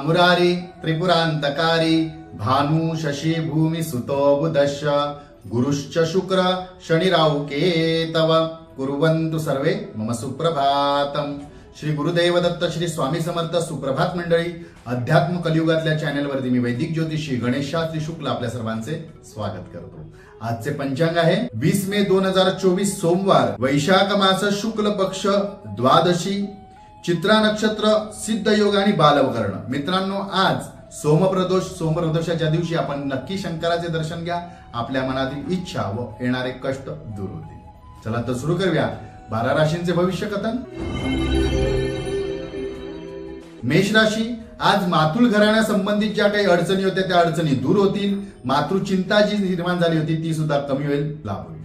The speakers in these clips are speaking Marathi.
मुरारी त्रिपुरांतकारी भानु शशी भूमि सुतो बुधश्च गुरुश्च शुक्र शनि राहु केतव कुर्वन्तु सर्वे मम सुप्रभातम। श्री गुरुदेव दत्त श्री स्वामी समर्थ। सुप्रभात मंडळी, अध्यात्म कलियुगातल्या चॅनल वरती मी वैदिक ज्योतिषी गणेश शास्त्री शुक्ल आपल्या सर्वांचे स्वागत करतो। आजचे पंचांग आहे 20 मे 2024 सोमवार, वैशाख मास शुक्ल पक्ष द्वादशी, चित्रा नक्षत्र, सिद्ध योग आणि बालवकर्ण। मित्रांनो, आज सोमप्रदोष। सोमप्रदोषाच्या दिवशी आपण नक्की शंकराचे दर्शन घ्या, आपल्या मनातील इच्छा व येणारे कष्ट दूर होतील। चला तर सुरू करूया 12 राशींचे भविष्य कथन। मेष राशी, आज मातृ घराण्या संबंधित ज्या काही अडचणी होत्या त्या अडचणी दूर होतील। मातृ चिंता जी निर्माण झाली होती ती सुद्धा कमी होईल, लाभ होईल।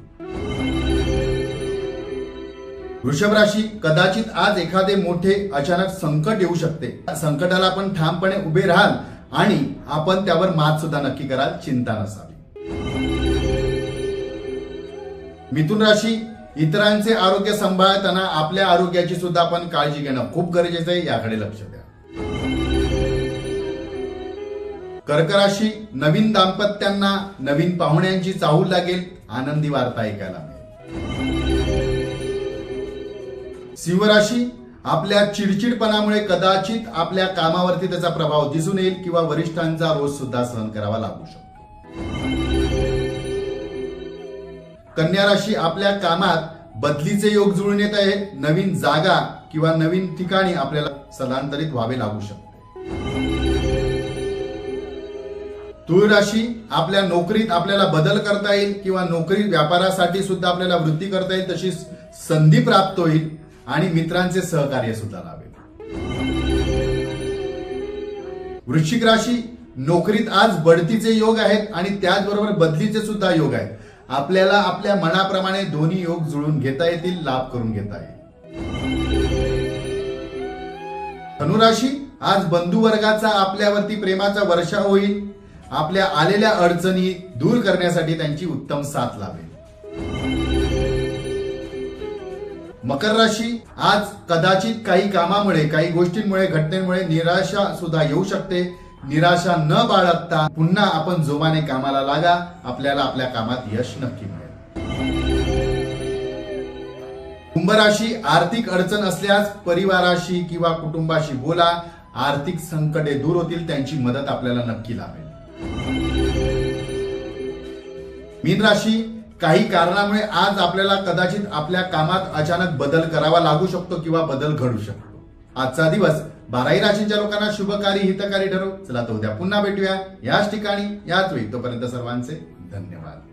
वृषभ राशी, कदाचित आज एखादे मोठे अचानक संकट येऊ शकते। संकटाला आपण ठामपणे उभे राहाल आणि आपण त्यावर मात सुद्धा नक्की कराल, चिंता नसावी। मिथुन राशी, इतरांचे आरोग्य सांभाळताना आपल्या आरोग्याची सुद्धा आपण काळजी घेणं खूप गरजेचं आहे, याकडे लक्ष द्या। कर्क राशी, नवीन दाम्पत्यांना नवीन पाहुण्यांची चाहूल लागेल, आनंदी वार्ता ऐकायला मिळेल। सिंह राशी, आपल्या चिडचिडपणामुळे कदाचित आपल्या कामावरती त्याचा प्रभाव दिसून येईल किंवा वरिष्ठांचा रोष सुद्धा सहन करावा लागू शकतो। कन्या राशी, आपल्या कामात बदलीचे योग जुळून येत आहे। नवीन जागा किंवा नवीन ठिकाणी आपल्याला स्थलांतरित व्हावे लागू शकते। तुळ राशी, आपल्या नोकरीत आपल्याला बदल करता येईल किंवा नोकरी व्यापारासाठी सुद्धा आपल्याला वृद्धी करता येईल, तशी संधी प्राप्त होईल आणि मित्रांचे सहकार्य सुद्धा लाभेल। वृश्चिक राशी, नोकरीत आज बढतीचे योग आहेत आणि त्याचबरोबर बदलीचे सुद्धा योग आहेत। आपल्याला आपल्या मनाप्रमाणे दोन्ही योग जुळून घेता येतील, लाभ करून घेता येईल। धनुराशी, आज बंधुवर्गाचा आपल्यावरती प्रेमाचा वर्षाव होईल। आपल्या आलेल्या अडचणी दूर करण्यासाठी त्यांची उत्तम साथ लाभेल। मकर राशी, आज कदाचित काही कामामुळे, काही गोष्टींमुळे, घटनेमुळे निराशा सुद्धा येऊ शकते। निराशा न बाळगता पुन्हा आपण जोमाने कामाला लागा, आपल्याला आपल्या कामात यश नक्की मिळेल। कुंभ राशी, आर्थिक अडचण असल्यास परिवाराशी किंवा कुटुंबाशी बोला, आर्थिक संकटे दूर होतील, त्यांची मदत आपल्याला नक्की लाभेल। मीन राशी, काही कारणामुळे आज आपल्याला कदाचित आपल्या कामात अचानक बदल करावा लागू शकतो किंवा बदल घडू शकतो। आजचा दिवस 12 राशींच्या लोकांना शुभकारी हितकारी ठरो। चला तर उद्या पुन्हा भेटूया याच ठिकाणी याच वेळी। तोपर्यंत सर्वांचे धन्यवाद।